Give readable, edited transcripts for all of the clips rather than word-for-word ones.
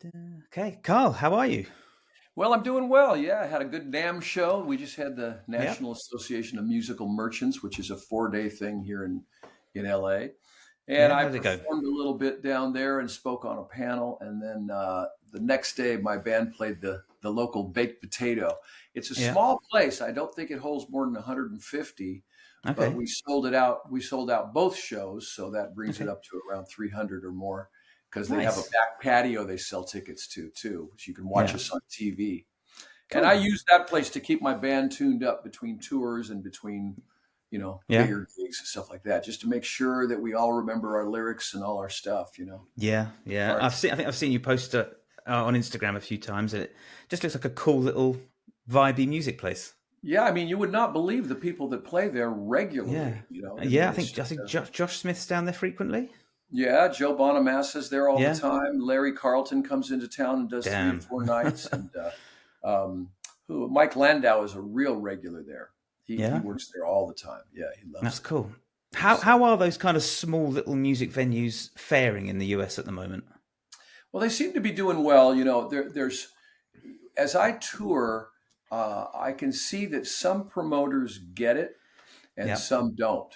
Okay, Carl, how are you? Well, I'm doing well. Yeah, I had a good NAMM show. We just had the Yeah. National Association of Musical Merchants, which is a 4-day thing here in LA. And Yeah, I how did it go? performed a little bit down there and spoke on a panel. And then the next day, my band played the local baked potato. It's a Yeah. small place. I don't think it holds more than 150, but Okay. we sold it out. We sold out both shows, so that brings it Okay. up to around 300 or more because they have a Nice. back patio they sell tickets to too, which you can watch Yeah. us on TV. And I Cool. use that place to keep my band tuned up between tours and between, Yeah. bigger gigs and stuff like that, just to make sure that we all remember our lyrics and all our stuff. Yeah. Yeah. All right. I think I've seen you post it on Instagram a few times, and it just looks like a cool little vibey music place. Yeah, I mean, you would not believe the people that play there Yeah. regularly. I Yeah. mean, I it's think I just, think Josh Smith's down there frequently. yeah, Joe Bonamassa's there all the Yeah. time. Larry Carlton comes into town and does 3 or Damn. 4 nights. And Mike Landau is a real regular there. He Yeah. works there all the time. Yeah, he That's loves it. cool. How are those kind of small little music venues faring in the US at the moment? Well, they seem to be doing well. There's as I tour, I can see that some promoters get it and Yeah. some don't.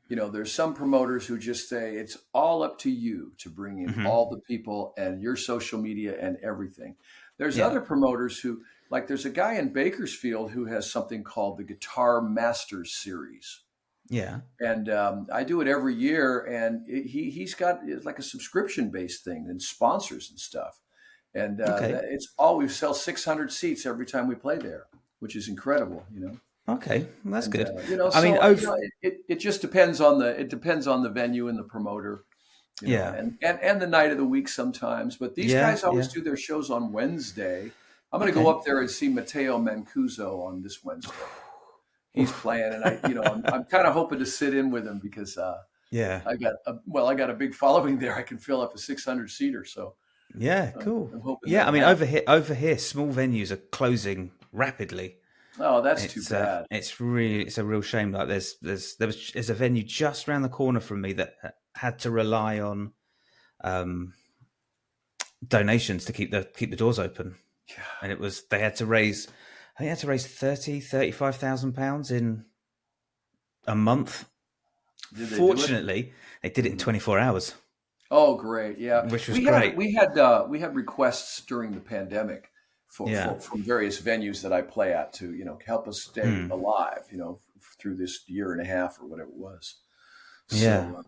There's some promoters who just say it's all up to you to bring in Hmm. all the people and your social media and everything. There's Yeah. other promoters who, like, there's a guy in Bakersfield who has something called the Guitar Masters Series. Yeah. And I do it every year, and he's got it's like a subscription based thing and sponsors and stuff. And Okay. it's always sell 600 seats every time we play there, which is incredible. Okay. Well, that's And good. I mean, so over. it just depends on the venue and the promoter, Yeah. and the night of the week sometimes. But these Yeah. guys always Yeah. do their shows on Wednesday. I'm going to go Okay. up there and see Matteo Mancuso on this Wednesday. He's playing, and I'm kind of hoping to sit in with him because Yeah. I got a big following there. I can fill up a 600 seater, so Yeah, cool. I'm hoping Yeah, I that'll mean, happen. over here, small venues are closing rapidly. Oh, that's too It's bad. it's a real shame. Like there's a venue just around the corner from me that had to rely on um, donations to keep the doors open, Yeah. and they had to raise, I think they had to raise 35,000 pounds in a month. Did they do it? Fortunately, they did it in 24 hours, Oh, great. Yeah. which was We had great. we had requests during the pandemic Yeah. from various venues that I play at to, help us stay alive, through this year and a half or whatever it was. Yeah. So,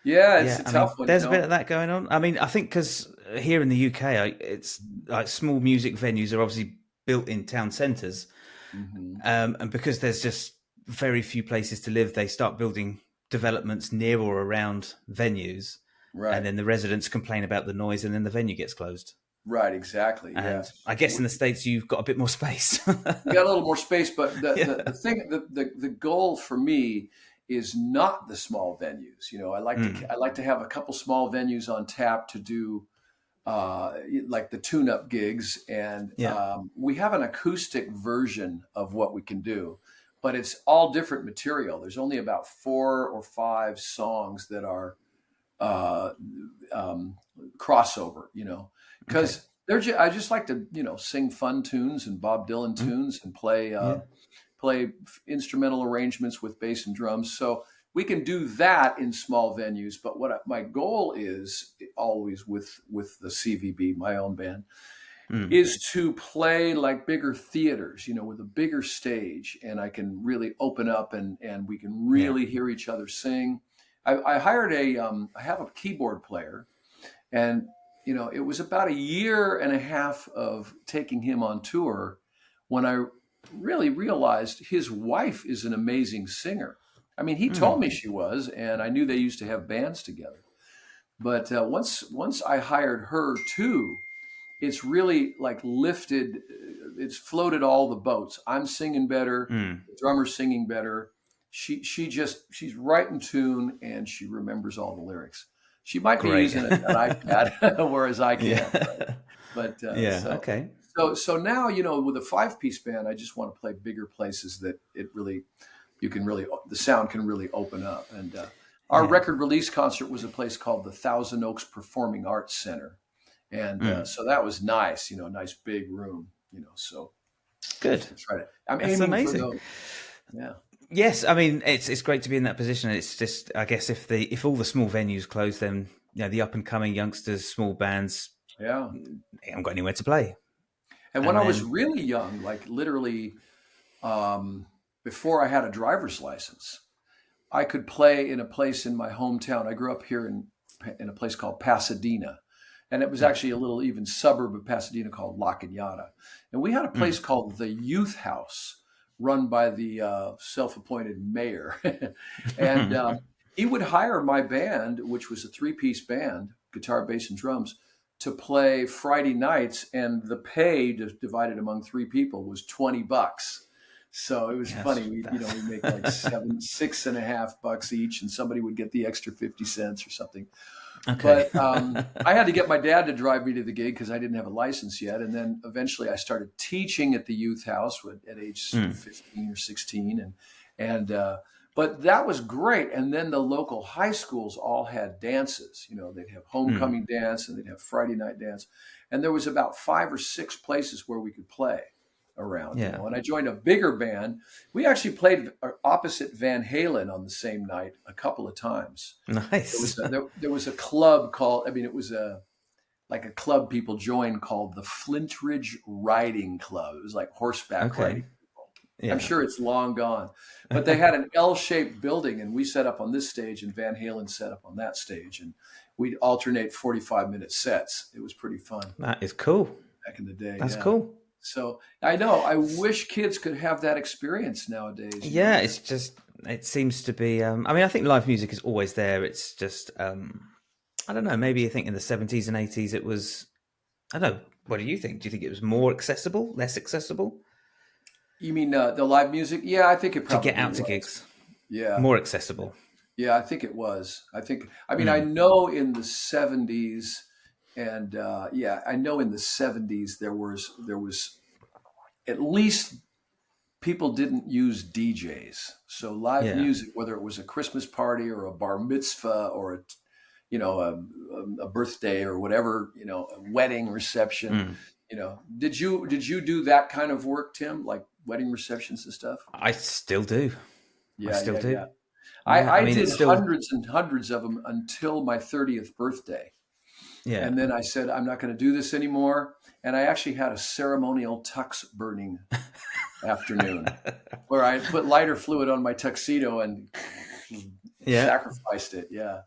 yeah, it's Yeah, a I mean, tough one, there's a bit of that going on. I mean, I think because here in the UK, it's like small music venues are obviously built in town centres, Mhm. and because there's just very few places to live, they start building developments near or around venues, Right. and then the residents complain about the noise, and then the venue gets closed. Right, exactly. Yeah. And I guess in the States, you've got a bit more space. We got a little more space, but Yeah. the thing, the goal for me is not the small venues. I like to have a couple small venues on tap to do like the tune-up gigs, and Yeah. we have an acoustic version of what we can do, but it's all different material. There's only about 4 or 5 songs that are uh, crossover, Okay. because I just like to, sing fun tunes and Bob Dylan Mm. tunes and play Yeah. instrumental arrangements with bass and drums. So we can do that in small venues. But my goal is always with the CVB, my own band, Mm. is to play like bigger theaters, with a bigger stage, and I can really open up and we can Yeah. really hear each other sing. I hired I have a keyboard player, and it was about a year and a half of taking him on tour when I really realized his wife is an amazing singer. I mean, he told Mm. me she was, and I knew they used to have bands together. But once I hired her too, it's really like lifted, it's floated all the boats. I'm singing better, Mm. the drummer's singing better. She's right in tune, and she remembers all the lyrics. She might be Great. using an iPad, whereas I can't. Yeah. But Yeah. Okay. so now, with a 5-piece band, I just want to play bigger places that the sound can really open up. And our Yeah. record release concert was a place called the Thousand Oaks Performing Arts Center, And Mm. so that was nice, a nice big room, so Good. that's right. I'm That's aiming for amazing. those. Yeah. Yes, I mean it's great to be in that position. It's just, I guess, if all the small venues close, then the up and coming youngsters, small bands, Yeah. they haven't got anywhere to play. And when And I was then really young, like literally before I had a driver's license, I could play in a place in my hometown. I grew up here in a place called Pasadena. And it was actually a little even suburb of Pasadena called La Cañada. And we had a place called the Youth House, run by the self-appointed mayor. And he would hire my band, which was a three-piece band, guitar, bass, and drums, to play Friday nights. And the pay divided among three people was $20. So it was funny. We make like $6.50 each, and somebody would get the extra 50 cents or something. okay. But I had to get my dad to drive me to the gig because I didn't have a license yet. And then eventually I started teaching at the youth house at age 15 or 16. But that was great. And then the local high schools all had dances. They'd have homecoming dance and they'd have Friday night dance. And there was about 5 or 6 places where we could play around. Yeah. And I joined a bigger band. We actually played opposite Van Halen on the same night a couple of times. Nice. There was a club called, it was like a club people joined called the Flintridge Riding Club. It was like horseback riding people. Yeah. I'm sure it's long gone. But they had an L-shaped building, and we set up on this stage, and Van Halen set up on that stage. And we'd alternate 45-minute sets. It was pretty fun. That is cool. Back in the day. That's cool. So I know, I wish kids could have that experience nowadays. Yeah, it's just, it seems to be, I think live music is always there. It's just, I don't know, maybe I think in the 70s and 80s it was, I don't know, what do you think? Do you think it was more accessible, less accessible? You mean the live music? Yeah, I think it probably to get out was. to gigs. Yeah. More accessible. Yeah, I think it was. I know in the 70s, and I know in the 70s there was at least people didn't use DJs. So live music, whether it was a Christmas party or a bar mitzvah or a birthday or whatever, a wedding reception, did you do that kind of work, Tim, like wedding receptions and stuff? I still do. Yeah, I still do. Yeah. I did hundreds and hundreds of them until my 30th birthday. Yeah. And then I said, I'm not going to do this anymore. And I actually had a ceremonial tux burning afternoon where I put lighter fluid on my tuxedo and sacrificed it. Yeah.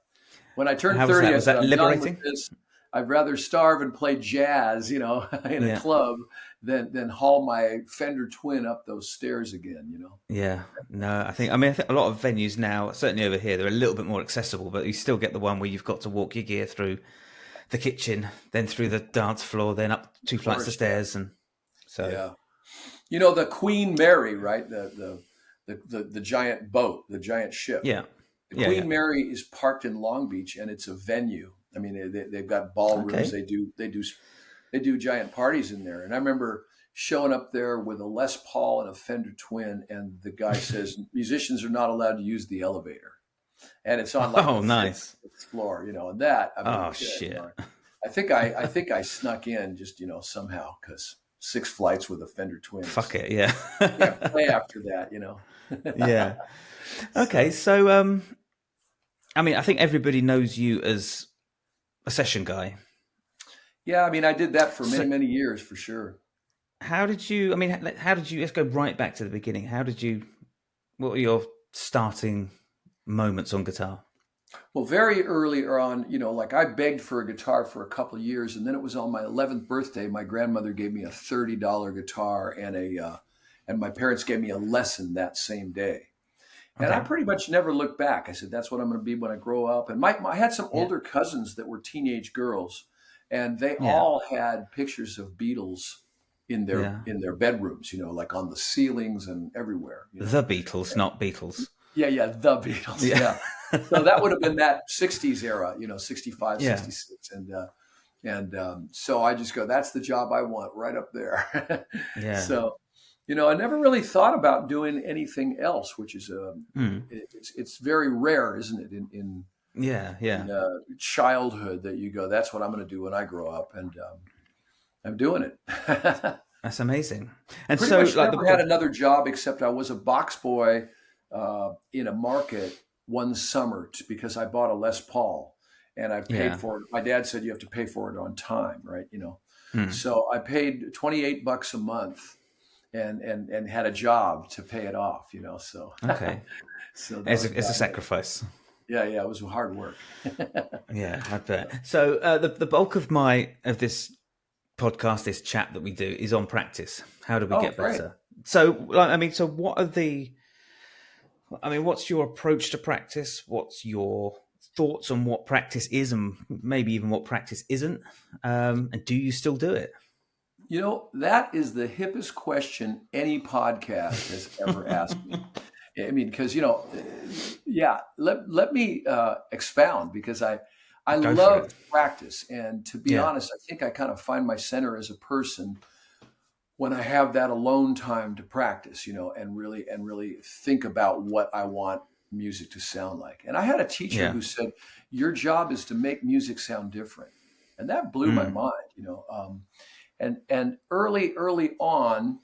When I turned 30, was that liberating? I'd rather starve and play jazz, in a club than haul my Fender Twin up those stairs again, Yeah. No, I think a lot of venues now, certainly over here, they're a little bit more accessible, but you still get the one where you've got to walk your gear through the kitchen, then through the dance floor, then up 2 flights of stairs, and so the Queen Mary, right? The giant boat, the giant ship. Yeah. The Queen Mary is parked in Long Beach, and it's a venue. I mean, they've got ballrooms. Okay. They do giant parties in there. And I remember showing up there with a Les Paul and a Fender Twin, and the guy says musicians are not allowed to use the elevator. And it's on like nice floor, and that. Shit! I think I snuck in just somehow because 6 flights with a Fender Twin. Fuck it, yeah. Play after that, Yeah. Okay, so I think everybody knows you as a session guy. Yeah, I did that for many years for sure. How did you? Let's go right back to the beginning. What were your starting moments on guitar? Well, very early on, I begged for a guitar for a couple of years, and then it was on my 11th birthday. My grandmother gave me a $30 guitar, and my parents gave me a lesson that same day. And I pretty much never looked back. I said, that's what I'm going to be when I grow up. And I had some older cousins that were teenage girls, and they all had pictures of Beatles in their bedrooms, like on the ceilings and everywhere. The Beatles, not Beatles. Yeah, the Beatles. Yeah. So that would have been that 60s era, 65, 66. And so I just go, that's the job I want right up there. Yeah. So, I never really thought about doing anything else, which is it's very rare, isn't it? Yeah, yeah. childhood that you go, that's what I'm going to do when I grow up, and I'm doing it. That's amazing. And Pretty so, much like never had another job except I was a box boy in a market one summer because I bought a Les Paul and I paid yeah. for it. My dad said you have to pay for it on time, right? Hmm. So I paid $28 a month and had a job to pay it off, So Okay. so that It's was a about it. sacrifice. Yeah, it was hard work. Yeah, I bet. So the bulk of this podcast, this chat that we do, is on practice. How do we Oh, get great. better? So, so what are what's your approach to practice? What's your thoughts on what practice is, and maybe even what practice isn't? And do you still do it? That is the hippest question any podcast has ever asked me. I mean, because let me expound because I Go for love it. practice, and to be Yeah. honest, I think I kind of find my center as a person when I have that alone time to practice, and really think about what I want music to sound like. And I had a teacher Yeah. who said, "Your job is to make music sound different," and that blew my mind. And early on,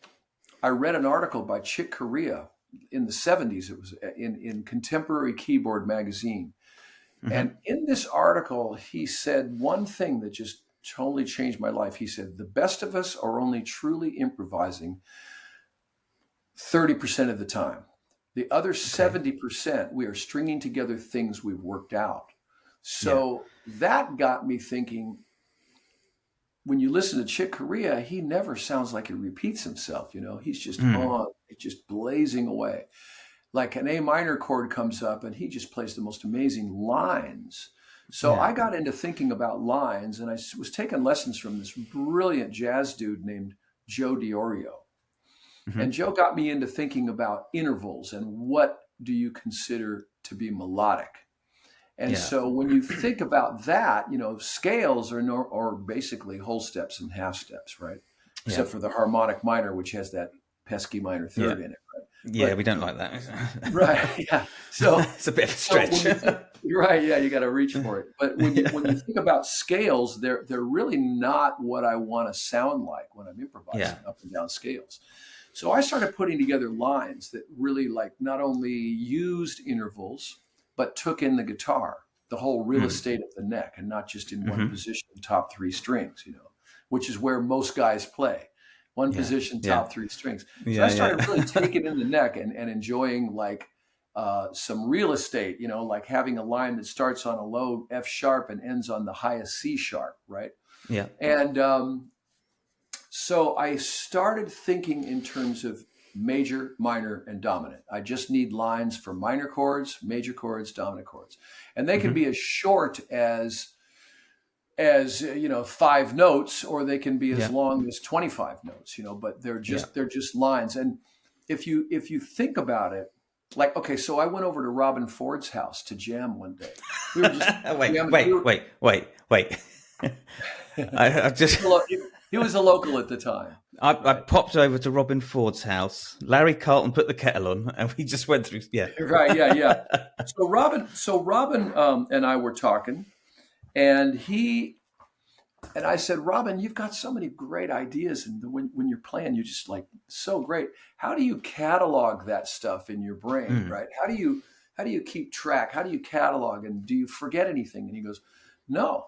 I read an article by Chick Corea in the 70s. It was in Contemporary Keyboard magazine. Mm-hmm. And in this article, he said one thing that just totally changed my life. He said, the best of us are only truly improvising 30% of the time. The other 70%, we are stringing together things we've worked out. So that got me thinking, when you listen to Chick Corea, he never sounds like he repeats himself. He's just just blazing away. Like an A minor chord comes up and he just plays the most amazing lines. So I got into thinking about lines, and I was taking lessons from this brilliant jazz dude named Joe DiOrio. Mm-hmm. And Joe got me into thinking about intervals and what do you consider to be melodic. And so when you think about that, scales are basically whole steps and half steps, right? Except for the harmonic minor, which has that pesky minor third in it, right? Yeah, we don't like that. Right, yeah. So it's a bit of a stretch. Right, yeah, you got to reach for it. But when you think about scales, they're really not what I want to sound like when I'm improvising up and down scales. So I started putting together lines that really not only used intervals, but took in the guitar, the whole real estate of the neck, and not just in one position, top three strings, which is where most guys play. One position, top three strings. So I started really taking in the neck and enjoying some real estate, like having a line that starts on a low F sharp and ends on the highest C sharp, right? Yeah. And so I started thinking in terms of major, minor, and dominant. I just need lines for minor chords, major chords, dominant chords. And they can be as short as 5 notes, or they can be as long as 25 notes, but they're just lines. And if you think about it, so I went over to Robin Ford's house to jam one day. We were just wait. I just he was a local at the time. I popped over to Robin Ford's house. Larry Carlton put the kettle on, and we just went through. Yeah, right, yeah. So Robin and I were talking, and I said, Robin, you've got so many great ideas, and when you're playing, you're just so great. How do you catalog that stuff in your brain, right? How do you keep track? How do you catalog, and do you forget anything? And he goes, no.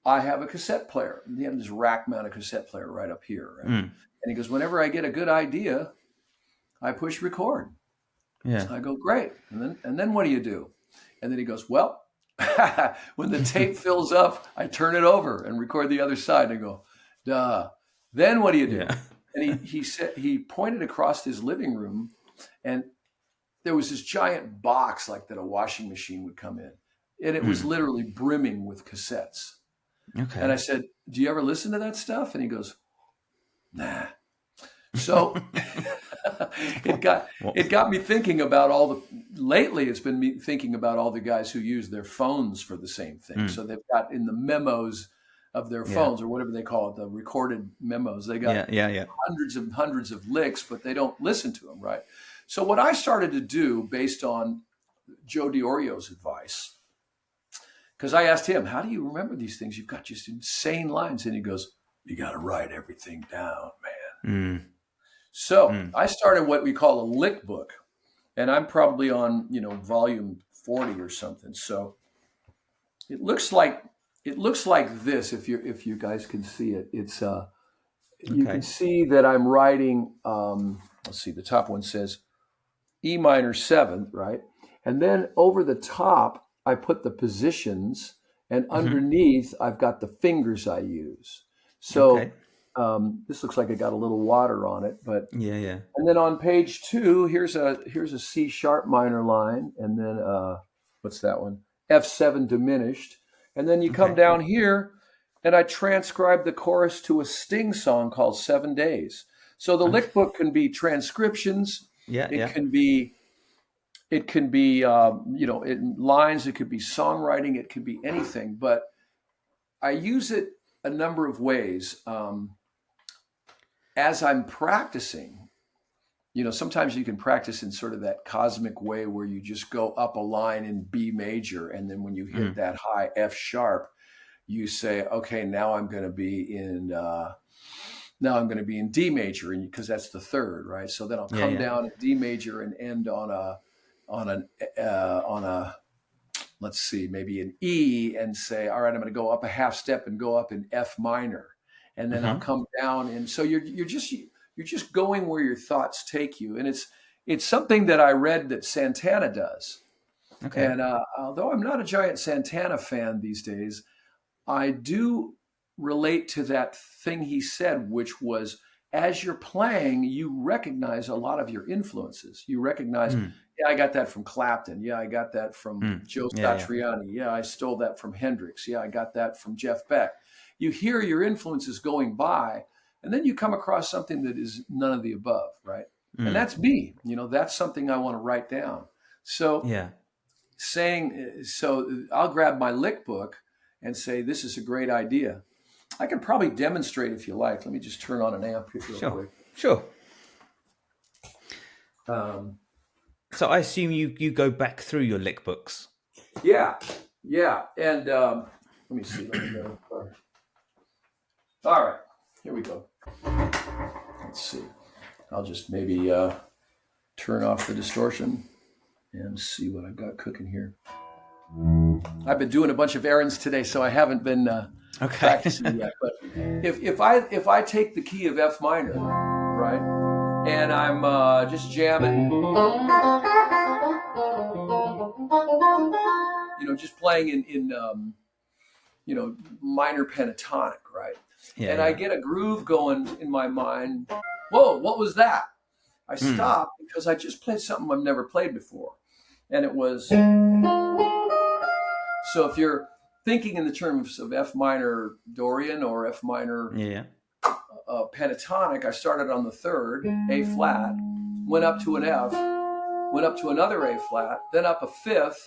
I have a cassette player. He had this rack-mounted cassette player right up here. Right? And he goes, whenever I get a good idea, I push record. Yeah. I go, great. And then what do you do? And then he goes, well, when the tape fills up, I turn it over and record the other side. And I go, duh. Then what do you do? Yeah. And he said, he pointed across his living room, and there was this giant box that a washing machine would come in. And it was literally brimming with cassettes. Okay. And I said, do you ever listen to that stuff? And he goes, nah. So it got me thinking about lately it's been me thinking about all the guys who use their phones for the same thing. So they've got in the memos of their phones or whatever they call it, the recorded memos, they got hundreds of licks, but they don't listen to them, right? So what I started to do based on Joe DiOrio's advice because I asked him, how do you remember these things? You've got just insane lines. And he goes, you got to write everything down, man. So I started what we call a lick book, and I'm probably on, volume 40 or something. So it looks like this. If you guys can see it, it's you can see that I'm writing. Let's see. The top one says E minor 7th, right? And then over the top, I put the positions, and underneath, I've got the fingers I use. So this looks like it got a little water on it, but yeah. And then on page 2, here's a C sharp minor line, and then what's that one? F7 diminished, and then you come down here, and I transcribed the chorus to a Sting song called 7 Days. So the lick book can be transcriptions. It can be lines. It could be songwriting. It could be anything. But I use it a number of ways as I'm practicing. Sometimes you can practice in sort of that cosmic way where you just go up a line in B major, and then when you hit that high F sharp, you say, okay, now I'm going to be in D major, and because that's the third, right? So then I'll come down in D major and end on a let's see, maybe an E, and say, all right, I'm going to go up a half step and go up in F minor, and then I'll come down, and so you're just going where your thoughts take you, and it's something that I read that Santana does. Okay. And although I'm not a giant Santana fan these days, I do relate to that thing he said, which was, as you're playing, you recognize a lot of your influences. You recognize, I got that from Clapton. Yeah, I got that from Joe Satriani. Yeah, I stole that from Hendrix. Yeah, I got that from Jeff Beck. You hear your influences going by, and then you come across something that is none of the above, right? And that's me. That's something I want to write down. So I'll grab my lick book and say, this is a great idea. I can probably demonstrate if you like. Let me just turn on an amp here real quick. Sure. So I assume you go back through your lick books. Yeah. And let me see. Let me go. All right, here we go. Let's see. I'll just maybe turn off the distortion and see what I've got cooking here. I've been doing a bunch of errands today, so I haven't been practicing yet. But if I take the key of F minor, right, and I'm just jamming, just playing in minor pentatonic, right, I get a groove going in my mind. Whoa, what was that? I stopped because I just played something I've never played before, and it was. So if you're thinking in the terms of F minor Dorian or F minor pentatonic, I started on the 3rd, A flat, went up to an F, went up to another A flat, then up a 5th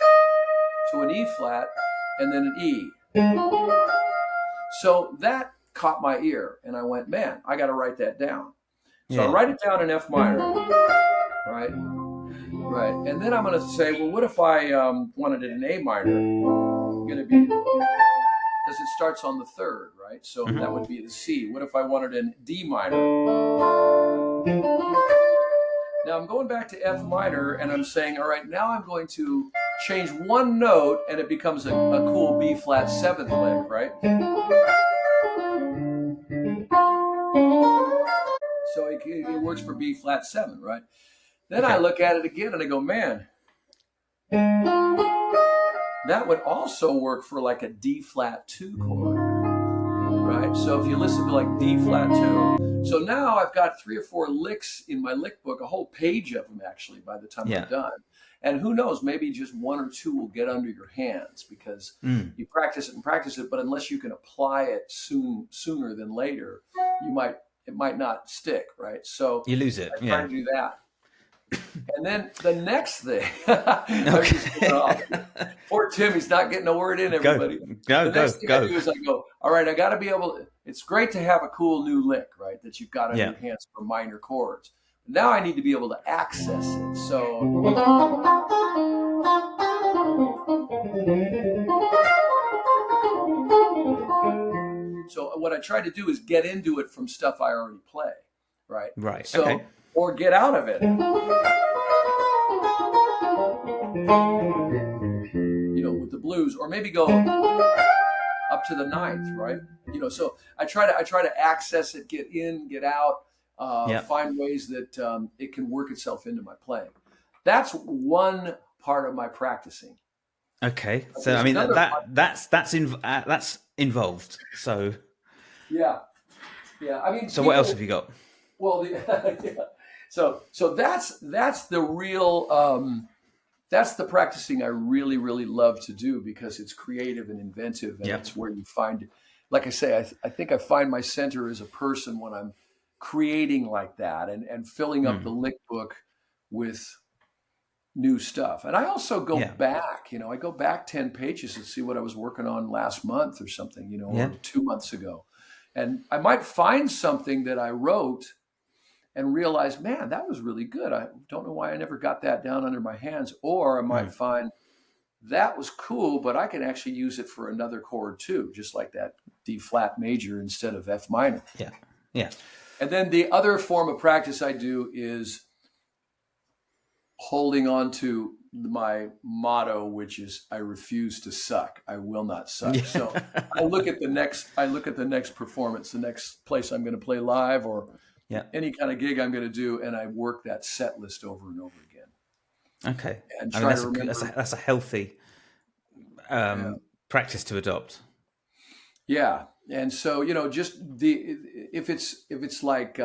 to an E flat, and then an E. So that caught my ear, and I went, man, I got to write that down. So I write it down in F minor, right? Right. And then I'm going to say, well, what if I wanted it in A minor? Going to be, because it starts on the 3rd, right? So that would be the C. What if I wanted in D minor? Now I'm going back to F minor, and I'm saying, all right, now I'm going to change one note, and it becomes a cool B flat 7th lick, right? So it works for B flat 7, right? Then I look at it again, and I go, man, that would also work for like a D flat 2 chord, right? So if you listen to like D flat 2, so now I've got 3 or 4 licks in my lick book, a whole page of them actually by the time I'm done. And who knows, maybe just 1 or 2 will get under your hands because you practice it, but unless you can apply it sooner than later, it might not stick, right? So you lose it. I try to do that. And then the next thing, poor Tim, he's not getting a word in, everybody. The next thing I do is I go, all right, I got to be able, it's great to have a cool new lick, right, that you've got on your hands for minor chords. Now I need to be able to access it. So So what I try to do is get into it from stuff I already play, right? Right. So, Okay. or get out of it, with the blues, or maybe go up to the ninth, right? So I try to access it, get in, get out, find ways that it can work itself into my playing. That's one part of my practicing. Okay, so I mean that's involved. So yeah. I mean, so what else have you got? Well, so that's the real that's the practicing I really, really love to do, because it's creative and inventive, and it's where you find, like I say, I think I find my center as a person when I'm creating like that and filling up the lick book with new stuff. And I also go back, I go back 10 pages and see what I was working on last month or something, or 2 months ago. And I might find something that I wrote and realize, man, that was really good. I don't know why I never got that down under my hands. Or I might find that was cool, but I can actually use it for another chord too, just like that D flat major instead of F minor. Yeah. And then the other form of practice I do is holding on to my motto, which is I refuse to suck. I will not suck. Yeah. So I look at the next performance, the next place I'm going to play live, or any kind of gig I'm going to do, and I work that set list over and over again. Okay. And try to remember. That's a healthy practice to adopt. Yeah. And so, just if it's like,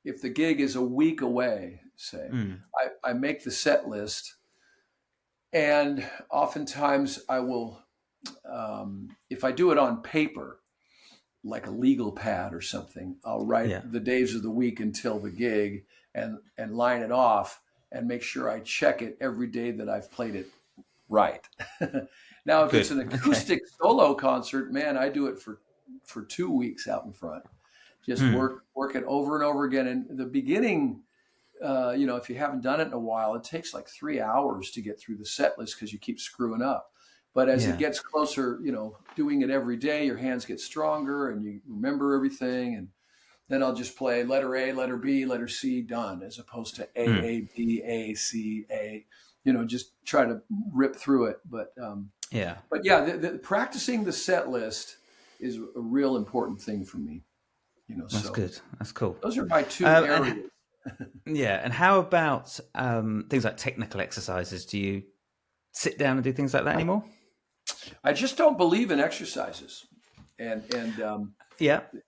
if the gig is a week away, say, I make the set list, and oftentimes I will, if I do it on paper, like a legal pad or something, I'll write the days of the week until the gig and line it off and make sure I check it every day that I've played it right. Now, if it's an acoustic solo concert, man, I do it for 2 weeks out in front. Just work it over and over again. And the beginning, if you haven't done it in a while, it takes like 3 hours to get through the set list because you keep screwing up. But as it gets closer, doing it every day, your hands get stronger and you remember everything. And then I'll just play letter A, letter B, letter C, done, as opposed to A, B, A, C, A. Just try to rip through it. But the practicing the set list is a real important thing for me. That's good. That's cool. Those are my two areas. And how about things like technical exercises? Do you sit down and do things like that anymore? I just don't believe in exercises, and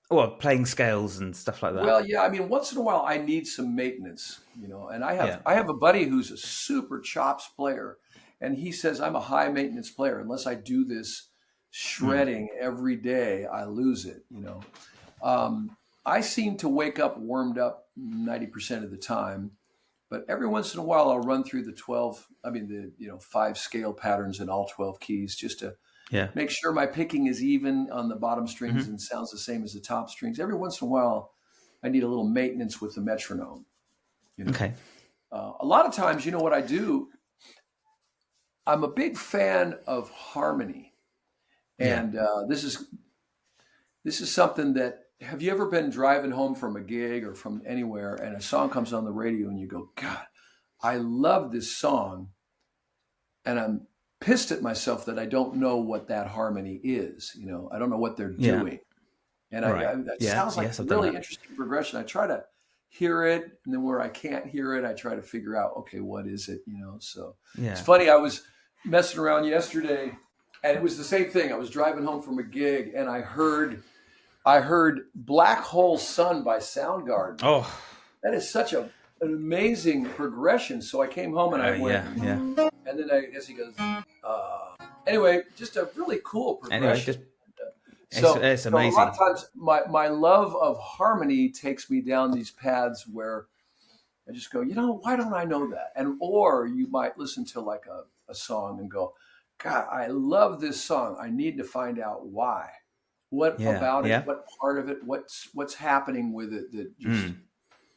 or playing scales and stuff like that. Well, I mean, once in a while I need some maintenance, and I have a buddy who's a super chops player, and he says I'm a high maintenance player. Unless I do this shredding every day, I lose it. I seem to wake up warmed up 90% of the time, but every once in a while I'll run through the 5 scale patterns in all 12 keys just to make sure my picking is even on the bottom strings and sounds the same as the top strings. Every once in a while I need a little maintenance with the metronome. Okay. A lot of times, what I do, I'm a big fan of harmony. And this is something that, have you ever been driving home from a gig or from anywhere and a song comes on the radio and you go, God, I love this song, and I'm pissed at myself that I don't know what that harmony is. I don't know what they're doing. And that sounds like a really interesting progression. I try to hear it, and then where I can't hear it, I try to figure out, okay, what is it? So it's funny. I was messing around yesterday, and it was the same thing. I was driving home from a gig, and I heard Black Hole Sun by Soundgarden. Oh, that is such an amazing progression. So I came home and I went, and then I guess he goes, anyway, just a really cool progression. Anyway, it's amazing. A lot of times my love of harmony takes me down these paths where I just go, why don't I know that? Or you might listen to like a song and go, God, I love this song. I need to find out why. What about it? What part of it? What's happening with it that just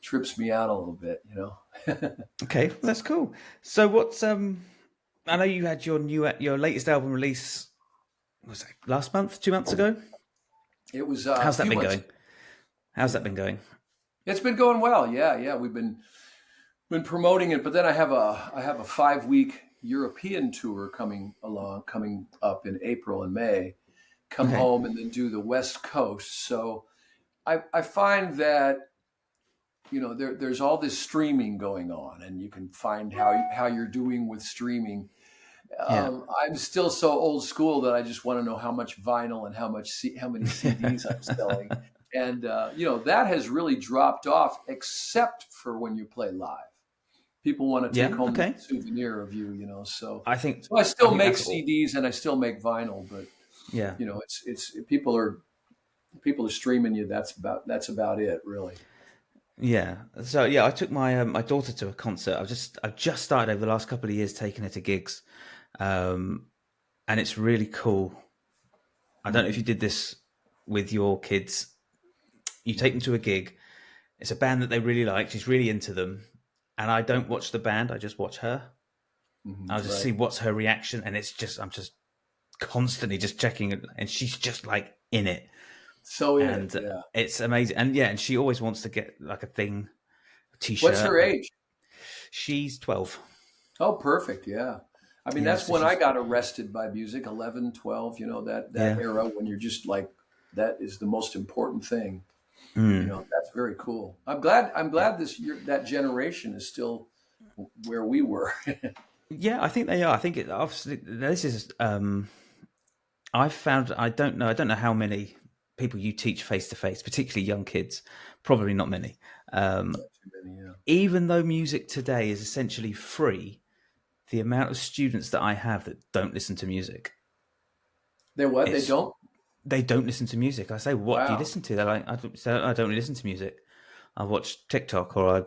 trips me out a little bit? Okay, that's cool. So what's I know you had your latest album release. Was that last month? 2 months ago? It was a How's that few been months. going? How's that Yeah, been going? it's been going well. Yeah, yeah, we've been promoting it, but then I have a 5 week European tour coming up in April and May. Come Okay. home and then do the West Coast. So I find that there's all this streaming going on, and you can find how you're doing with streaming. Yeah. I'm still so old school that I just want to know how much vinyl and how many CDs I'm selling, and that has really dropped off, except for when you play live. People want to take Yeah. home Okay. the souvenir of you, So, I think so I I still think make that's all. CDs and I still make vinyl, but Yeah. it's people are streaming you. That's about it, really. Yeah. So yeah, I took my daughter to a concert. I've just started over the last couple of years taking her to gigs, and it's really cool. I don't know if you did this with your kids. You take them to a gig. It's a band that they really like. She's really into them, and I don't watch the band. I just watch her. I'll just Right. see what's her reaction, and I'm just constantly just checking it, and she's just like in it, So in it, and yeah. it's amazing. And yeah, and she always wants to get like a thing, a What's t-shirt. her age? She's 12. Oh, perfect. Yeah. I mean, Yeah, that's so when I she's got arrested by music, 11, 12, that yeah. era when you're just like, that is the most important thing. Mm. That's very cool. I'm glad that generation is still where we were. Yeah, I think they are. I think it obviously this is. I've found I don't know how many people you teach face to face, particularly young kids. Probably not many. Not too many, yeah. Even though music today is essentially free, the amount of students that I have that don't listen to music, They what? They it's don't? they don't listen to music. I say, "What do you Wow. listen to?" They're like, I don't really listen to music. I watch TikTok or I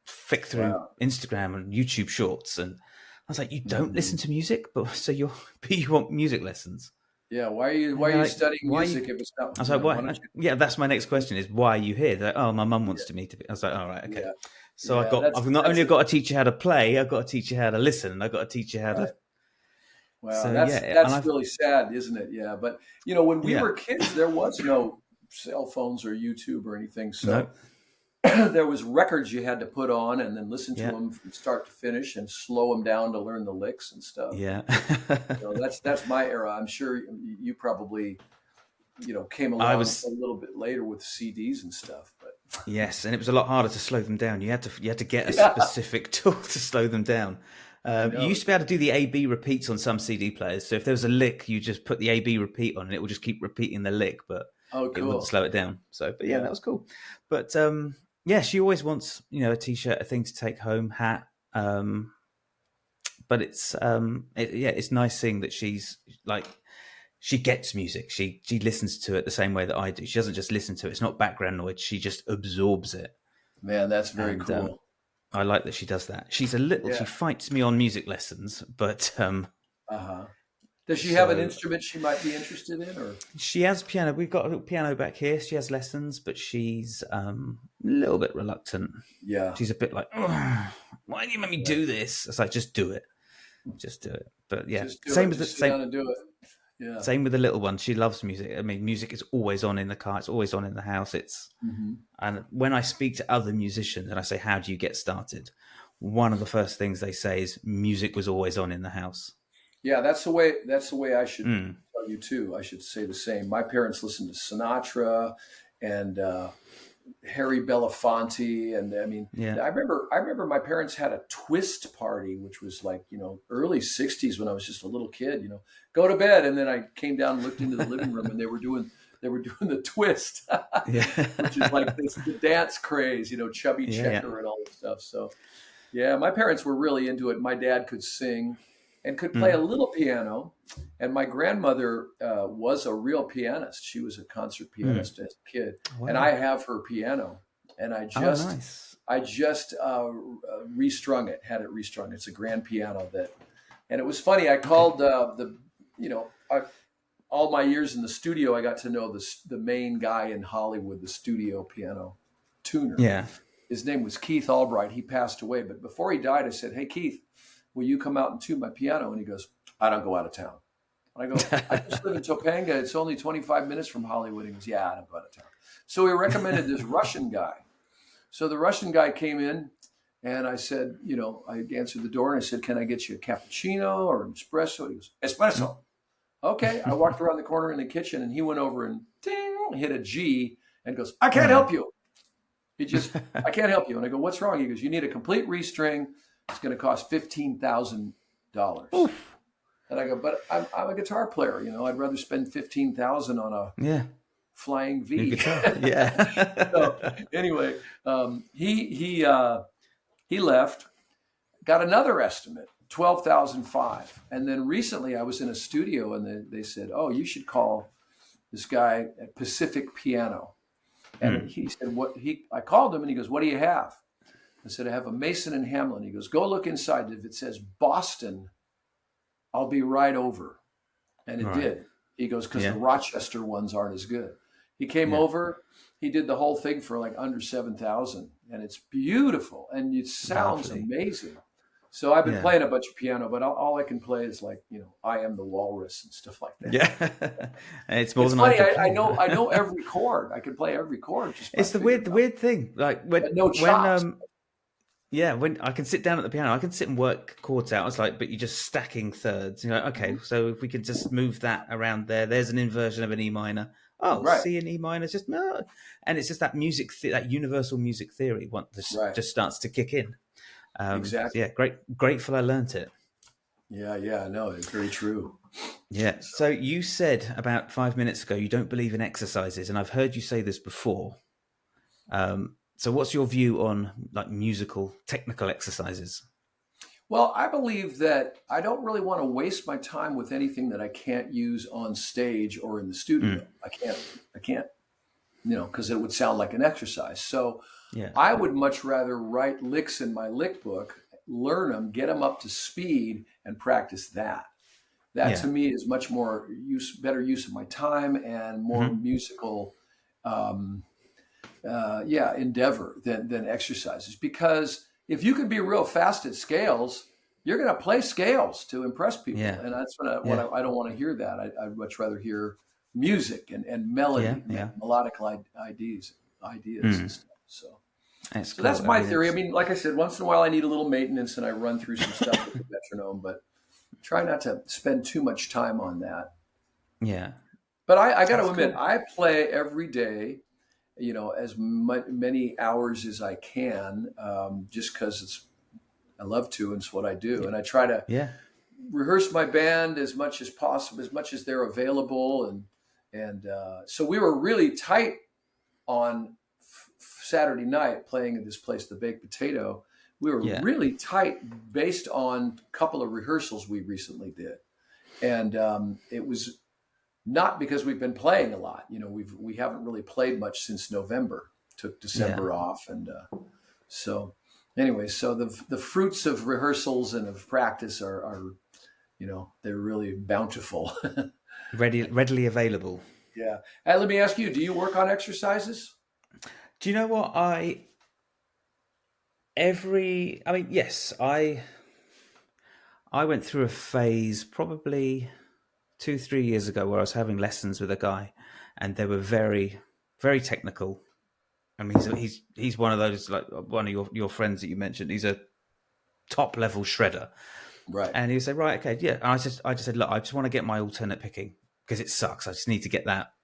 flick through Wow. Instagram and YouTube Shorts." And I was like, "You don't Mhm. listen to music, but but you want music lessons?" Yeah. Why are you And why are they're you like, studying "Why?" music if it's not? I was like, Yeah. "Why?" Why don't you? Yeah, that's my next question: is why are you here? They're like, "Oh, my mum wants me to be." I was like, "All right, okay." Yeah. So Yeah. I've not That's only it. got to teach you how to play, I've got to teach you how to listen, and I've got to teach you how Right. to. Wow, So that's yeah, and that's I've really sad, isn't it? Yeah, but when we yeah, were kids, there was no cell phones or YouTube or anything, no, so there was records you had to put on and then listen to yeah, them from start to finish and slow them down to learn the licks and stuff. yeah. That's my era. I'm sure you probably came I along a was little bit later with CDs and stuff, but Yes, and it was a lot harder to slow them down. You had to get a yeah, specific tool to slow them down. I You know. used to be able to do the A/B repeats on some CD players. So if there was a lick, you just put the A/B repeat on, and it will just keep repeating the lick, but Oh, it wouldn't cool. slow it down. So, but yeah, Yeah, that was cool. But yeah, she always wants a t-shirt, a thing to take home, hat. But yeah, it's nice seeing that she's like she gets music. She listens to it the same way that I do. She doesn't just listen to it. It's not background noise. She just absorbs it, man, that's very and cool. I like that she does that. She Yeah. fights me on music lessons, but Uh-huh. Does she have an so instrument she might be interested in, or? she has piano. We've got a little piano back here. She has lessons, but she's a little bit reluctant. Yeah. She's a bit like, "Ugh, why do you make me Right. do this?" It's like, just do it. But yeah, Just do it. Just sit down and do it. Yeah. same with the little one. She loves music. I mean, music is always on in the car. It's always on in the house. Hmm. And when I speak to other musicians and I say, "How do you get started?" One of the first things they say is, "Music was always on in the house." Yeah, that's the way. That's the way I should Mm, tell you too. I should say the same. My parents listened to Sinatra and Harry Belafonte, and I mean, yeah. I remember my parents had a twist party, which was like early '60s when I was just a little kid. Go to bed, and then I came down and looked into the living room, and they were doing the twist, Yeah. which is like the dance craze, Chubby Yeah. Yeah. Checker and all this stuff. So yeah, my parents were really into it. My dad could sing and could play a Mm, little piano, and my grandmother was a real pianist. She was a concert mm. pianist as a kid, and Wow. I have her piano, and I Oh, just nice. I just restrung it, had it restrung. It's a grand piano and it was funny. I Okay. called you know, I, all my years in the studio, I got to know the main guy in Hollywood, the studio piano tuner. Yeah. His name was Keith Albright. He passed away, but before he died, I said, "Hey, Keith, will you come out and tune my piano?" And he goes, "I don't go out of town." I go, I just live in Topanga. It's only 25 minutes from Hollywood. He goes, yeah, I don't go out of town. So he recommended this Russian guy. So the Russian guy came in, and I said, I answered the door and I said, can I get you a cappuccino or an espresso? He goes, espresso. Okay. I walked around the corner in the kitchen, and he went over and ding, hit a G and goes, I can't help you. I can't help you. And I go, what's wrong? He goes, you need a complete restring. It's going to cost $15,000. And I go, but I'm a guitar player. I'd rather spend $15,000 on a flying V. Yeah. So anyway, he left, got another estimate, $12,500. And then recently I was in a studio, and they said, oh, you should call this guy at Pacific Piano. And he said, I called him, and he goes, what do you have? I said, I have a Mason and Hamlin. He goes, go look inside. If it says Boston, I'll be right over. And it did. He goes, because the Rochester ones aren't as good. He came over. He did the whole thing for like under $7,000, and it's beautiful, and it sounds amazing. So I've been playing a bunch of piano, but all I can play is like, I Am the Walrus and stuff like that. Yeah, it's more than funny. I know every chord. I can play every chord. It's the weird thing. Like when I can sit down at the piano, I can sit and work chords out. It's like, but you're just stacking thirds. You're like, okay, so if we could just move that around there's an inversion of an E minor. Oh, C and E minor, just no, and it's just that music, that universal music theory, just starts to kick in. Exactly. Yeah, grateful I learned it. Yeah, no, it's very true. Yeah. So you said about 5 minutes ago you don't believe in exercises, and I've heard you say this before. So what's your view on like musical technical exercises? Well, I believe that I don't really want to waste my time with anything that I can't use on stage or in the studio. I can't, because it would sound like an exercise. So I would much rather write licks in my lick book, learn them, get them up to speed, and practice that. That to me is much more better use of my time and more musical, endeavor than exercises. Because if you could be real fast at scales, you're going to play scales to impress people. Yeah. And that's what I don't want to hear that. I'd much rather hear music and melody, and melodic ideas and stuff. So that's my theory. I mean, like I said, once in a while I need a little maintenance and I run through some stuff with the metronome, but try not to spend too much time on that. Yeah. But I got to admit, I play every day, as many hours as I can, just because I love to, and it's what I do. And I try to rehearse my band as much as possible, as much as they're available. And so we were really tight on Saturday night playing at this place, the Baked Potato. We were really tight based on a couple of rehearsals we recently did. And it was not because we've been playing a lot. We haven't really played much since November. Took December off, and so anyway. So the fruits of rehearsals and of practice are they're really bountiful, readily available. Yeah. And let me ask you: do you work on exercises? Do you know what yes, I went through a phase probably 2-3 years ago where I was having lessons with a guy, and they were very, very technical. I mean, he's one of those, like one of your friends that you mentioned. He's a top level shredder, right? And he would say, right, okay, yeah. And I just said, look, I just want to get my alternate picking because it sucks. I just need to get that.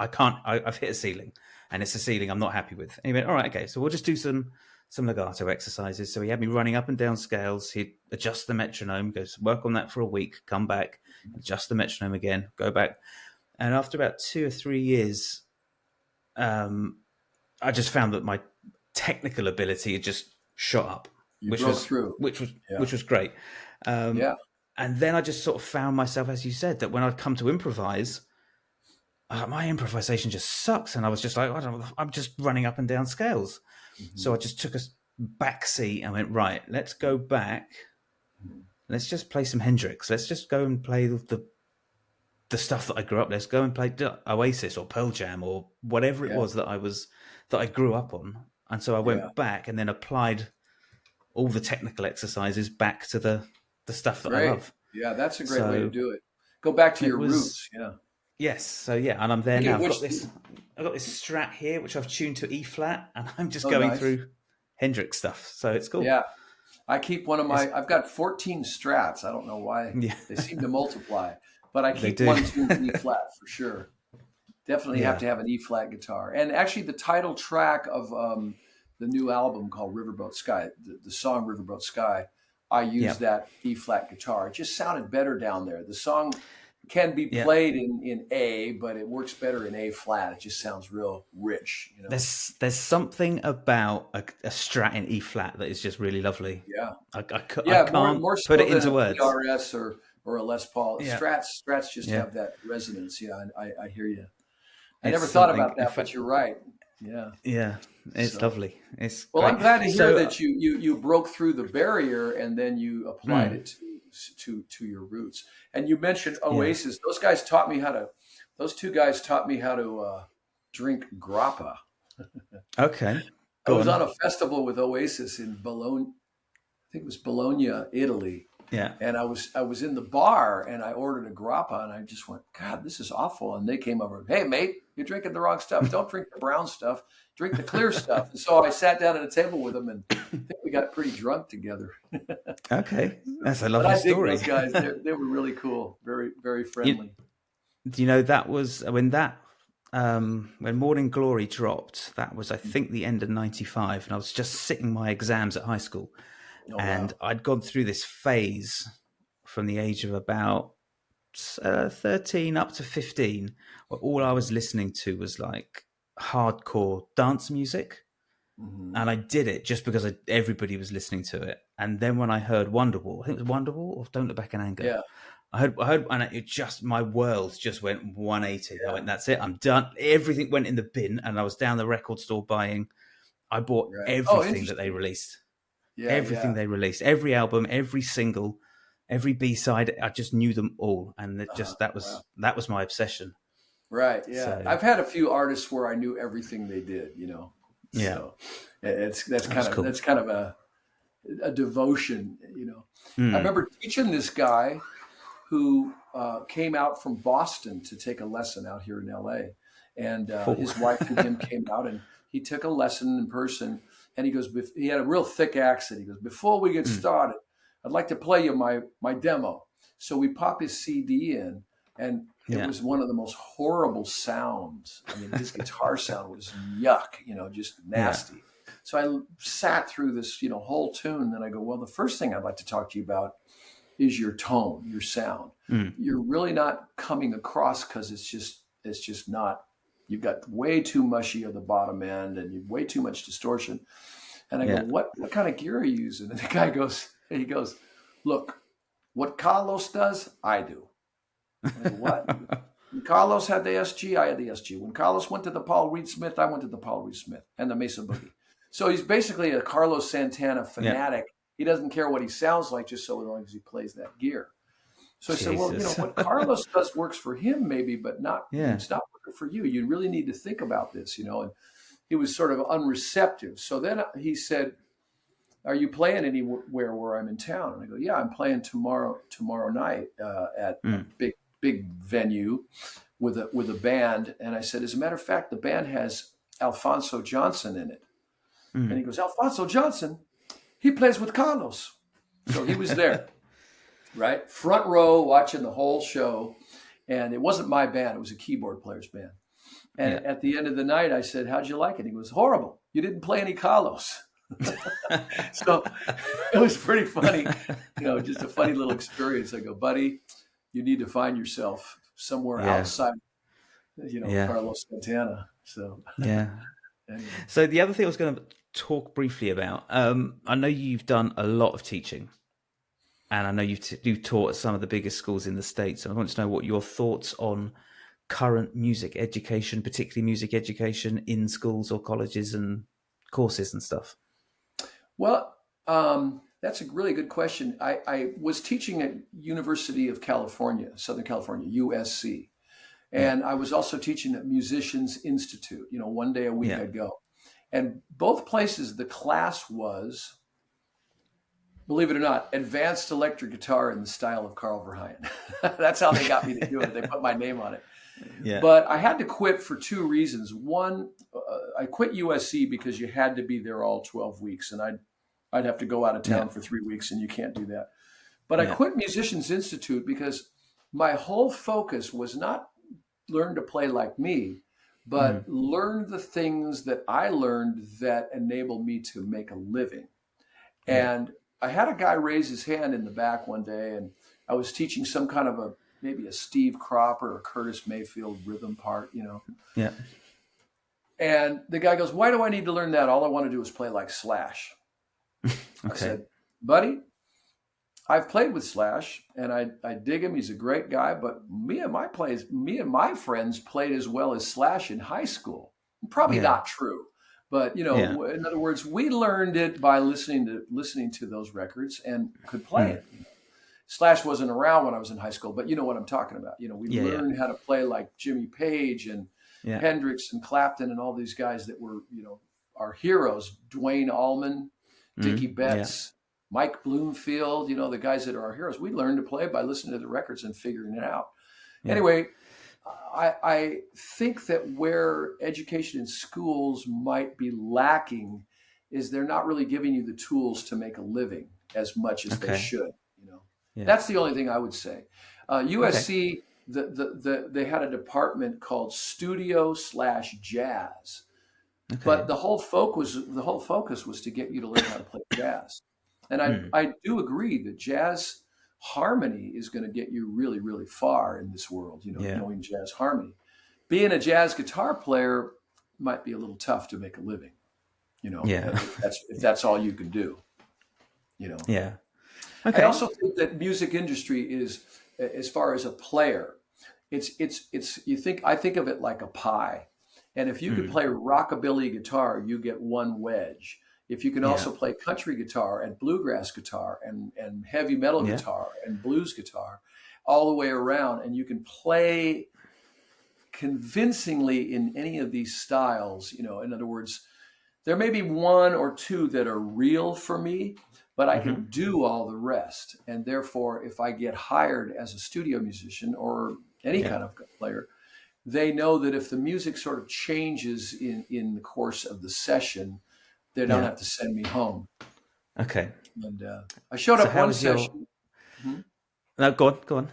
I've hit a ceiling, and it's a ceiling I'm not happy with. And he went, all right, okay, so we'll just do some legato exercises. So he had me running up and down scales. He'd adjust the metronome, goes work on that for a week, come back, adjust the metronome again, go back. And after about 2 or 3 years, I just found that my technical ability had just shot up, which was great. And then I just sort of found myself, as you said, that when I'd come to improvise, my improvisation just sucks. And I was just like, I'm just running up and down scales. Mm-hmm. So I just took a back seat and went, right, let's go back. Let's just play some Hendrix. Let's just go and play the stuff that I grew up. Let's go and play Oasis or Pearl Jam or whatever it was that I grew up on. And so I went back and then applied all the technical exercises back to the stuff that I love. Yeah, that's a great way to do it. Go back to It your was roots. Yeah. yes. So yeah, and I'm there Okay, now. which I've got this Strat here, which I've tuned to E flat, and I'm just oh going nice. through Hendrix stuff. So it's cool. Yeah. I keep one of It's I've got 14 strats. I don't know why yeah, they seem to multiply, but I they keep do. one tuned to E flat for sure. Definitely have Yeah, to have an E flat guitar. And actually, the title track of the new album called Riverboat Sky, the song Riverboat Sky, I yeah, used that E flat guitar. It just sounded better down there. The song can be yeah. played in A, but it works better in A flat. It just sounds real rich, you know? There's something about a Strat in E flat that is just really lovely. Yeah. I Yeah, can't more put so it than into a words. PRS or a Les Paul. Yeah, Strats just yeah. have that resonance. Yeah, I hear you. I It's never thought something. about In that, but fact, you're right. Yeah. yeah, it's So, lovely. It's well, I'm great. glad to hear So, that you broke through the barrier and then you applied mm, it to your roots. And you mentioned yeah. Oasis. Those guys taught me how to. Those two guys taught me how to drink grappa. Okay, I go was on. on a festival with Oasis in Bologna. I think it was Bologna, Italy. Yeah. And I was in the bar and I ordered a grappa and I just went, God, this is awful. And they came over, hey mate, you're drinking the wrong stuff. Don't drink the brown stuff. Drink the clear stuff. And so I sat down at a table with them and I think we got pretty drunk together. Okay, that's a But lovely I dig story. those guys. They were really cool. Very, very You, friendly. do you know that was when Morning Glory dropped? That was, I think, the end of '95, and I was just sitting my exams at high school, Oh, and wow. I'd gone through this phase from the age of about 13 up to 15, where all I was listening to was like hardcore dance music. Hmm. And I did it just because everybody was listening to it. And then when I heard Wonderwall, I think it was Wonderwall or Don't Look Back in Anger. Yeah. I heard, and it just, my world just went 180. I Yeah. went, that's it, I'm done. Everything went in the bin, and I was down the record store I bought Right. Oh, everything that they interesting. released. Yeah. Everything Yeah. they released, every album, every single, every B-side, I just knew them all. And it just, Wow. that was my obsession. Right. Yeah. So, I've had a few artists where I knew everything they did, you know. yeah, So that's that was cool. kind of a devotion, you know. I Mm, remember teaching this guy who came out from Boston to take a lesson out here in LA. And oh, his wife and him came out and he took a lesson in person. And he goes, he had a real thick accent. He goes, before we get mm, started, I'd like to play you my demo. So we pop his CD in and it yeah, was one of the most horrible sounds. I mean, his guitar sound was yuck, you know, just yeah, nasty. So I sat through this, you know, whole tune. And I go, well, the first thing I'd like to talk to you about is your tone, your sound. mm, You're really not coming across because it's just not. You've got way too mushy at the bottom end, and you've way too much distortion. And I go, yeah. what kind of gear are you using? And the guy goes, look, what Carlos does, I do. And I go, what? When Carlos had the SG, I had the SG. When Carlos went to the Paul Reed Smith, I went to the Paul Reed Smith and the Mesa Boogie. So he's basically a Carlos Santana Yeah. fanatic. He doesn't care what he sounds like, just so long as he plays that gear. So I said, well, you know, Jesus. what Carlos does works for him, maybe, but not, Yeah. it's not working for you. You really need to think about this, you know. And he was sort of unreceptive. So then he said, are you playing anywhere where I'm in town? And I go, yeah, I'm playing tomorrow night at a Mm. big venue with a band. And I said, as a matter of fact, the band has Alfonso Johnson in it. And he Mm. goes, Alfonso Johnson, he plays with Carlos. So he was there, right? Front row watching the whole show. And it wasn't my band. It was a keyboard player's band. And Yeah. at the end of the night, I said, how'd you like it? He goes, horrible. You didn't play any Carlos. So it was pretty funny, you know, just a funny little experience. I go, buddy, you need to find yourself somewhere Yeah. outside, you know, Yeah. Carlos Santana. So Yeah. anyway. So the other thing I was going to talk briefly about, I know you've done a lot of teaching, and I know you've taught at some of the biggest schools in the States. And I want to know what your thoughts on current music education, particularly music education in schools or colleges and courses and stuff. Well, that's a really good question. I was teaching at University of California, Southern California, USC. Yeah. And I was also teaching at Musicians Institute, you know, one day a week Yeah. I'd go. And both places, the class was believe it or not, advanced electric guitar in the style of Carl Verheyen. That's how they got me to do it. They put my name on it. Yeah. But I had to quit for two reasons. One, I quit USC because you had to be there all 12 weeks, and I'd have to go out of town for 3 weeks, and you can't do that. But I quit Musicians Institute because my whole focus was not learn to play like me, but learn the things that I learned that enabled me to make a living. And I had a guy raise his hand in the back one day, and I was teaching some kind of maybe a Steve Cropper or Curtis Mayfield rhythm part, Yeah. And the guy goes, "Why do I need to learn that? All I want to do is play like Slash." I said, "Buddy, I've played with Slash, and I dig him. He's a great guy, but me and my friends played as well as Slash in high school." Probably not true, but in other words, we learned it by listening to those records and could play it. Slash wasn't around when I was in high school, but you know what I'm talking about. We learned how to play like Jimmy Page and Hendrix and Clapton and all these guys that were, our heroes. Dwayne Allman, Dickie Betts, Mike Bloomfield, the guys that are our heroes. We learned to play by listening to the records and figuring it out. Yeah. Anyway, I think that where education in schools might be lacking is they're not really giving you the tools to make a living as much as they should. That's the only thing I would say. USC, they had a department called Studio/Jazz, but the whole focus was to get you to learn how to play jazz. And I do agree that jazz harmony is going to get you really, really far in this world. Knowing jazz harmony. Being a jazz guitar player might be a little tough to make a living. If that's all you can do. Yeah. Okay. I also think that music industry is, as far as a player, I think of it like a pie. And if you could play rockabilly guitar, you get one wedge. If you can also play country guitar and bluegrass guitar and heavy metal guitar and blues guitar all the way around, and you can play convincingly in any of these styles, in other words, there may be one or two that are real for me, but I can do all the rest. And therefore, if I get hired as a studio musician or any kind of player, they know that if the music sort of changes in the course of the session, they don't have to send me home. Okay. And I showed up one session. No, go on. Well,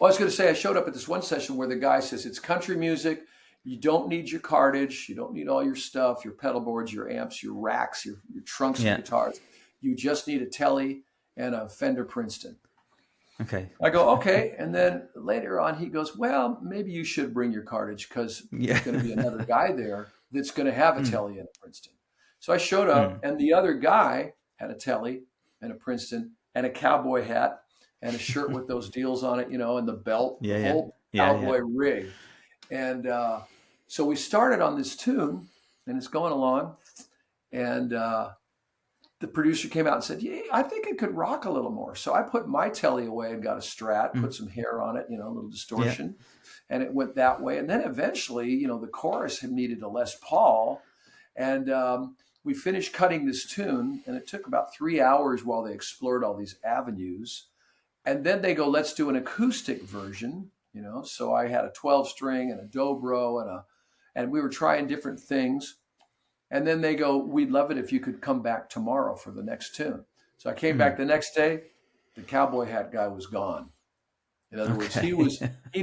I was going to say, I showed up at this one session where the guy says, it's country music. You don't need your cartage. You don't need all your stuff, your pedal boards, your amps, your racks, your trunks of guitars. You just need a Telly and a Fender Princeton. Okay. I go, okay. And then later on, he goes, well, maybe you should bring your cartage because there's going to be another guy there that's going to have a Telly and a Princeton. So I showed up, and the other guy had a Telly and a Princeton and a cowboy hat and a shirt with those deals on it, and the belt, whole cowboy rig. And so we started on this tune, and it's going along. And the producer came out and said, yeah, I think it could rock a little more. So I put my Telly away and got a Strat, put some hair on it, a little distortion. And it went that way. And then eventually, the chorus had needed a Les Paul. And we finished cutting this tune, and it took about 3 hours while they explored all these avenues. And then they go, let's do an acoustic version, So I had a 12-string and a dobro and we were trying different things. And then they go, we'd love it if you could come back tomorrow for the next tune. So I came back the next day. The cowboy hat guy was gone. In other words, he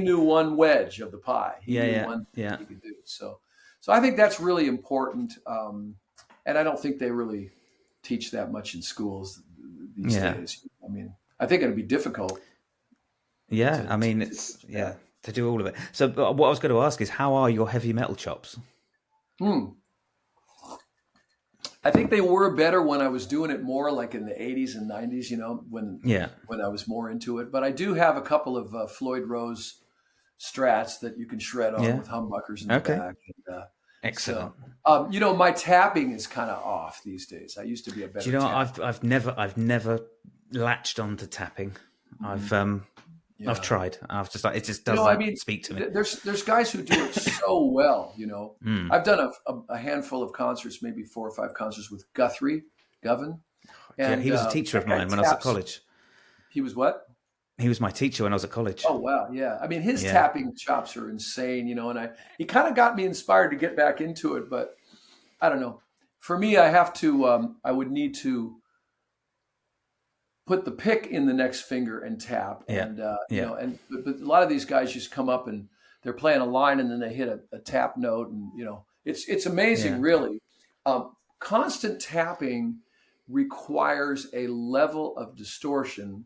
knew one wedge of the pie. He knew one thing he could do. So I think that's really important. And I don't think they really teach that much in schools these days. I mean, I think it'd be difficult. Yeah, I mean, it's to do all of it. So what I was going to ask is, how are your heavy metal chops? I think they were better when I was doing it more like in the 80s and 90s, when I was more into it. But I do have a couple of Floyd Rose Strats that you can shred on with humbuckers in the back. And, excellent. So, my tapping is kind of off these days. I used to be a better. Do you know I've never latched onto tapping. I've tried. I've just it just doesn't speak to me. There's guys who do it so well. I've done a handful of concerts, maybe 4 or 5 concerts with Guthrie, Govan, Yeah, And he was a teacher of that guy mine when I was at taps. college. He was what? He was my teacher when I was at college. Oh wow, yeah. I mean, his Yeah, tapping chops are insane, and he kind of got me inspired to get back into it, but I don't know. For me, I would need to put the pick in the next finger and tap, yeah, and yeah, but a lot of these guys just come up and they're playing a line and then they hit a tap note, and it's amazing, yeah. really. Constant tapping requires a level of distortion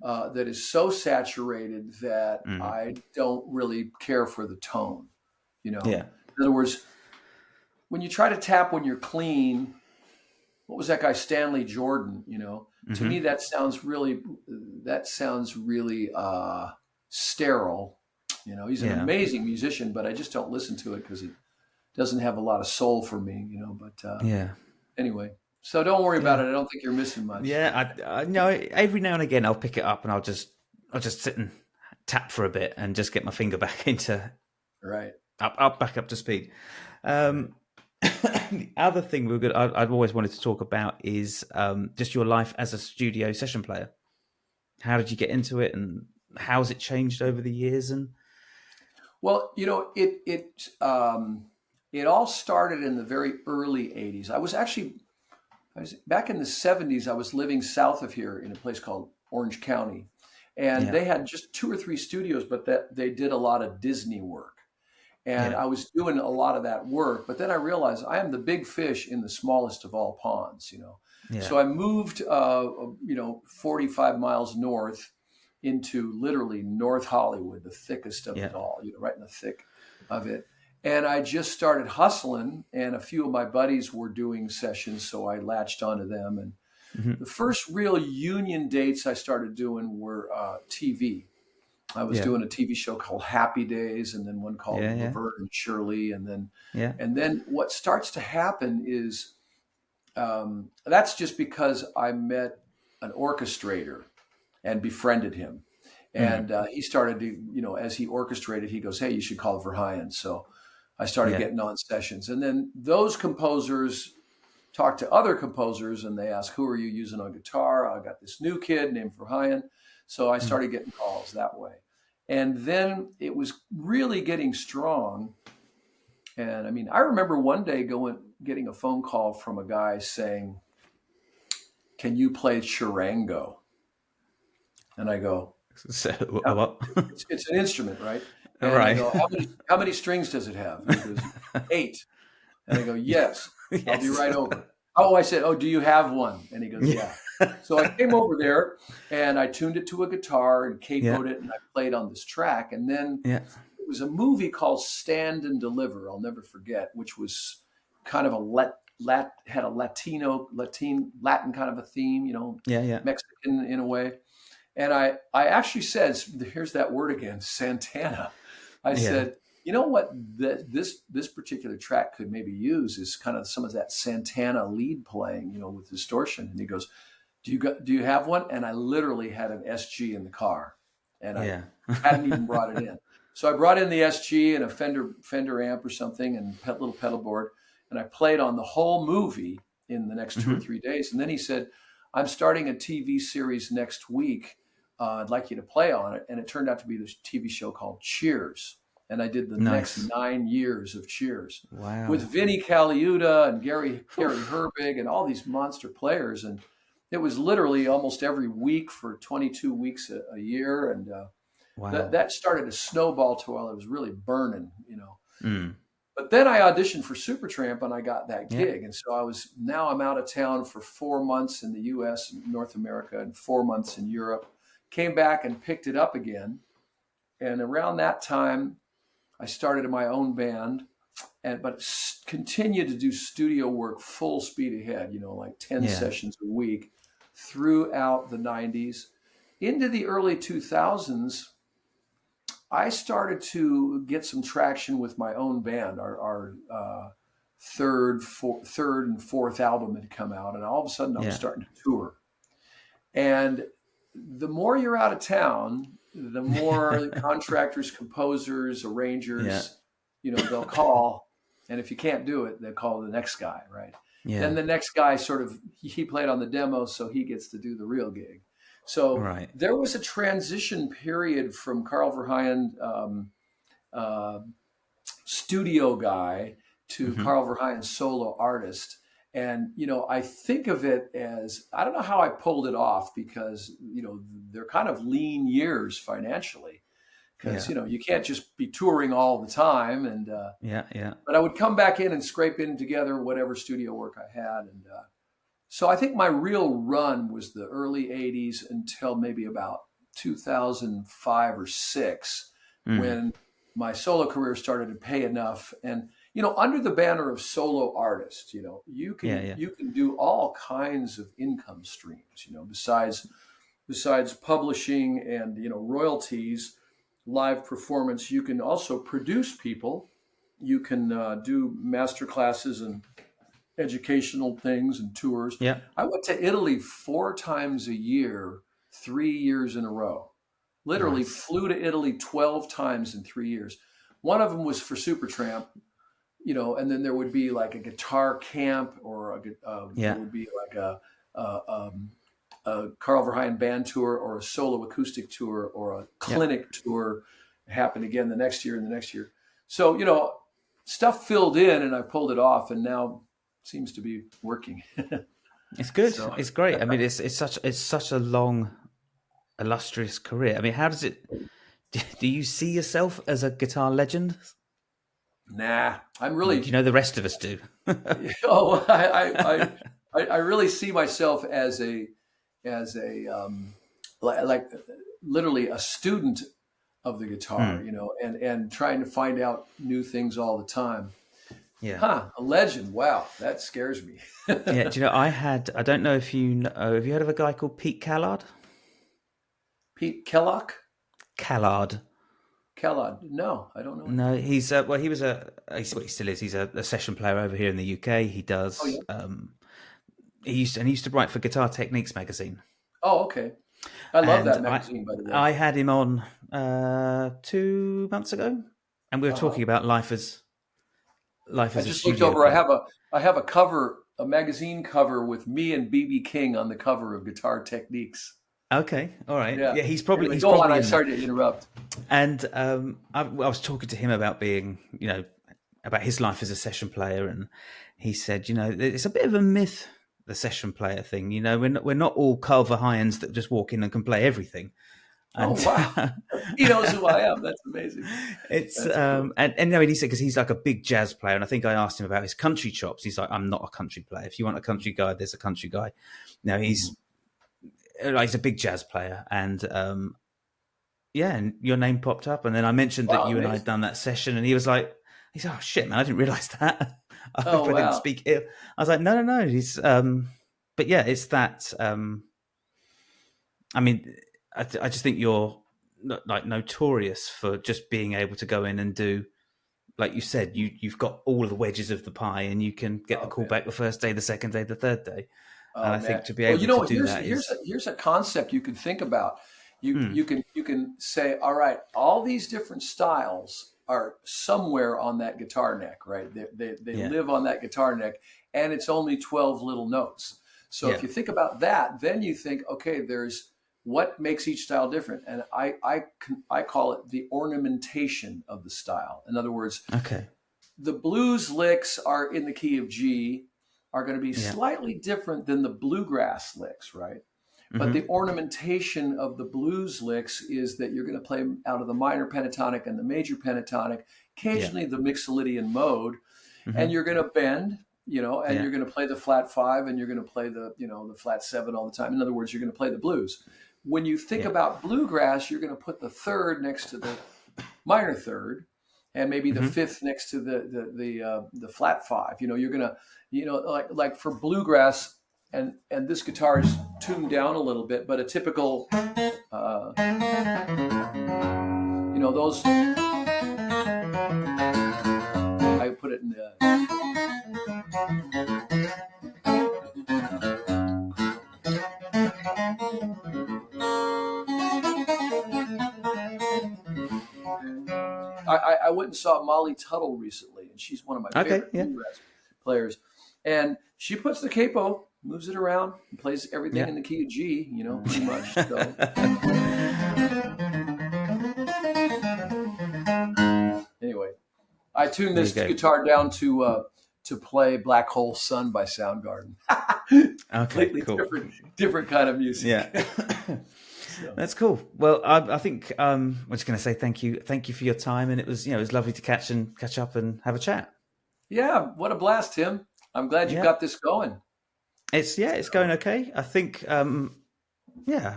that is so saturated that Mm. I don't really care for the tone. Yeah. In other words, when you try to tap when you're clean, what was that guy Stanley Jordan? To me that sounds really sterile. He's an amazing musician, but I just don't listen to it because it doesn't have a lot of soul for me. But Yeah. anyway. So don't worry about it. I don't think you're missing much. Yeah, I know every now and again I'll pick it up and I'll just sit and tap for a bit and just get my finger back into Right. back up to speed. The other thing I've always wanted to talk about is just your life as a studio session player. How did you get into it, and how has it changed over the years? And well, it all started in the very early '80s. I was back in the '70s. I was living south of here in a place called Orange County, and they had just 2 or 3 studios, but that they did a lot of Disney work. And I was doing a lot of that work, but then I realized I am the big fish in the smallest of all ponds, So I moved, 45 miles north into literally North Hollywood, the thickest of it all, right in the thick of it. And I just started hustling, and a few of my buddies were doing sessions, so I latched onto them. And the first real union dates I started doing were TV. I was doing a TV show called Happy Days, and then one called Laverne and Shirley, and then what starts to happen is that's just because I met an orchestrator and befriended him, and he started to as he orchestrated, he goes, "Hey, you should call Verheyen." So I started getting on sessions, and then those composers talked to other composers, and they asked, "Who are you using on guitar?" I got this new kid named Verheyen. So I started getting calls that way. And then it was really getting strong. And I mean, I remember one day getting a phone call from a guy saying, "Can you play charango?" And I go, so what? It's an instrument, right? And Right. I go, how many strings does it have? And he goes, 8. And I go, yes. I'll be right over. Oh, I said, "Oh, do you have one?" And he goes, "Yeah." So I came over there and I tuned it to a guitar and capoed it, and I played on this track. And then it was a movie called Stand and Deliver, I'll never forget, which was kind of had a Latin kind of a theme, Mexican in a way. And I actually said, here's that word again, Santana. I said, you know what this particular track could maybe use is kind of some of that Santana lead playing, with distortion. And he goes, do you have one? And I literally had an SG in the car, and I hadn't even brought it in. So I brought in the SG and a Fender amp or something and little pedal board, and I played on the whole movie in the next 2 or 3 days. And then he said, "I'm starting a TV series next week. I'd like you to play on it." And it turned out to be this TV show called Cheers. And I did the next 9 years of Cheers with Vinnie Colaiuta and Gary Herbig and all these monster players. And it was literally almost every week for 22 weeks a year. And that started to snowball to while it was really burning, But then I auditioned for Supertramp and I got that gig. And so I'm out of town for 4 months in the US and North America and 4 months in Europe. Came back and picked it up again. And around that time, I started my own band, but continued to do studio work full speed ahead, like 10 sessions a week throughout the 90s. Into the early 2000s, I started to get some traction with my own band. Our third and fourth album had come out, and all of a sudden I was starting to tour. And the more you're out of town, the more contractors, composers, arrangers, they'll call. And if you can't do it, they'll call the next guy, right? Then Yeah. the next guy he played on the demo, so he gets to do the real gig. So Right. there was a transition period from Carl Verheyen, uh, studio guy, to Hmm. Carl Verheyen solo artist. And, I think of it as, I don't know how I pulled it off, because, they're kind of lean years financially, because, Yeah. you can't just be touring all the time. And, Yeah. Yeah. but I would come back in and scrape in together whatever studio work I had. And so I think my real run was the early 80s until maybe about 2005 or 6, Mm. when my solo career started to pay enough. And, under the banner of solo artist, you Yeah. can Yeah. you can do all kinds of income streams, besides publishing and, royalties, live performance. You can also produce people. You can do master classes and educational things and tours. Yeah. I went to Italy 4 times a year, 3 years in a row. Literally Nice. flew to Italy 12 times in 3 years. One of them was for Supertramp, and then there would be like a guitar camp, or Yeah. there would be like a Carl Verheyen Band tour, or a solo acoustic tour, or a Yeah. clinic tour. Happened again the next year and the next year. So, stuff filled in, and I pulled it off, and now seems to be working. It's good. So, It's great. I mean, it's such a long, illustrious career. I mean, how does it? Do you see yourself as a guitar legend? nah, I'm Do really. you know the rest of us do? Oh, I really see myself as a like literally a student of the guitar, and trying to find out new things all the time. Yeah. A legend. Wow, that scares me. Yeah. Do you know, I don't know if you know, have you heard of a guy called Pete Callard? Pete Kellogg? Callard. Kellogg. No, I don't know. No, he's well, he still is. He's a session player over here in the UK. He does. Oh, yeah. He used to write for Guitar Techniques magazine. Oh, okay. I love And that magazine, by the way. I had him on 2 months ago, and we were talking about life as I a just looked studio over. player. I have a cover, a magazine cover with me and BB King on the cover of Guitar Techniques. Okay, all right. Yeah, He's probably Anyway, he's go probably on. I in there. started to interrupt. And I was talking to him about being, about his life as a session player, and he said, it's a bit of a myth, the session player thing. We're not all Carl Verheyens that just walk in and can play everything. And, Oh, wow. He knows who I am. That's amazing. It's That's cool. and no, he said, because he's like a big jazz player, and I think I asked him about his country chops. He's like, I'm not a country player. If you want a country guy, there's a country guy. No, he's a big jazz player, and and your name popped up, and then I mentioned that you and I had done that session, and he said, oh shit, man, I didn't realize that. I hope I didn't speak ill. I was like, no. He's but yeah, it's that. I mean, I just think you're like notorious for just being able to go in and do, like you said, you've got all of the wedges of the pie, and you can get the call back the first day, the second day, the third day. And I think to be able to do that here's a concept you can think about. You can say, all right, all these different styles are somewhere on that guitar neck, right? They live on that guitar neck, and it's only 12 little notes. So if you think about that, then you think, okay, there's what makes each style different, and I call it the ornamentation of the style. In other words, the blues licks are in the key of G, are going to be slightly different than the bluegrass licks, right? But the ornamentation of the blues licks is that you're going to play out of the minor pentatonic and the major pentatonic, occasionally the Mixolydian mode, and you're going to bend, and you're going to play the flat 5, and you're going to play the, the flat 7 all the time. In other words, you're going to play the blues. When you think about bluegrass, you're going to put the third next to the minor third, and maybe the fifth next to the flat 5. You're going to, like for bluegrass, and this guitar is tuned down a little bit, but a typical, those, I put it in the, I went and saw Molly Tuttle recently, and she's one of my favorite bluegrass players. And she puts the capo, moves it around, and plays everything Yeah. in the key of G, pretty much. So. Anyway, I tuned this guitar down to play Black Hole Sun by Soundgarden. Completely cool. different kind of music. Yeah. So. That's cool. Well, I think I'm just going to say thank you for your time, and it was lovely to catch up and have a chat. Yeah, what a blast, Tim. I'm glad you got this going. It's going okay. I think I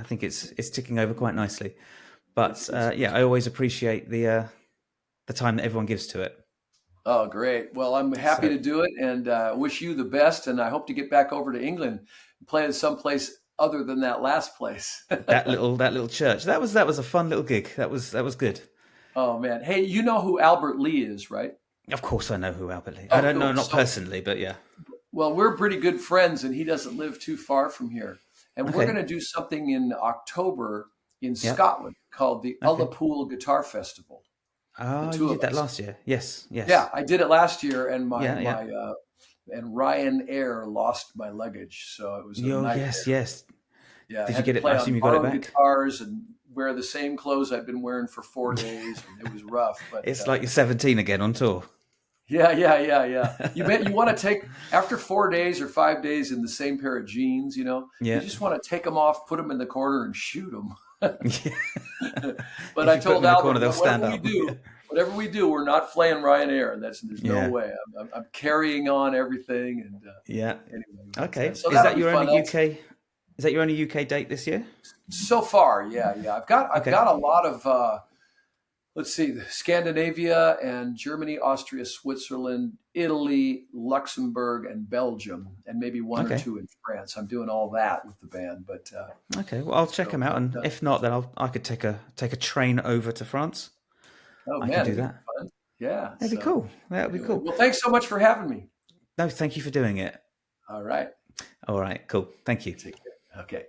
think it's ticking over quite nicely. But I always appreciate the time that everyone gives to it. Oh, great. Well, I'm happy to do it, and wish you the best, and I hope to get back over to England and play in someplace other than that last place. that little church. That was a fun little gig. That was good. Oh man. Hey, you know who Albert Lee is, right? Of course I know who Albert Lee. I don't know, not personally, but yeah. Well, we're pretty good friends, and he doesn't live too far from here. And we're going to do something in October in Scotland called the Ullapool Guitar Festival. Oh, you did that last year. Yes. Yeah, I did it last year, and my and Ryan Air lost my luggage, so it was a nightmare. Yes. Yeah, did you get it? I assume you got it back. Guitars and wear the same clothes I've been wearing for 4 days. And it was rough, but it's like you're 17 again on tour. Yeah. You want to take after 4 days or 5 days in the same pair of jeans. You just want to take them off, put them in the corner, and shoot them. But I told Albert, whatever we do, we're not flying Ryanair. There's no way. I'm carrying on everything. And anyway. Okay. So is that your only UK? Is that your only UK date this year? So far, yeah. I've got a lot of. Let's see, Scandinavia and Germany, Austria, Switzerland, Italy, Luxembourg, and Belgium, and maybe one or two in France. I'm doing all that with the band, but well, I'll check them out, and if not, then I could take a train over to France. Oh man, I can do that. Fun. Yeah, that'd be cool. That'd be cool. Well, thanks so much for having me. No, thank you for doing it. All right, cool. Thank you. Take care. Okay.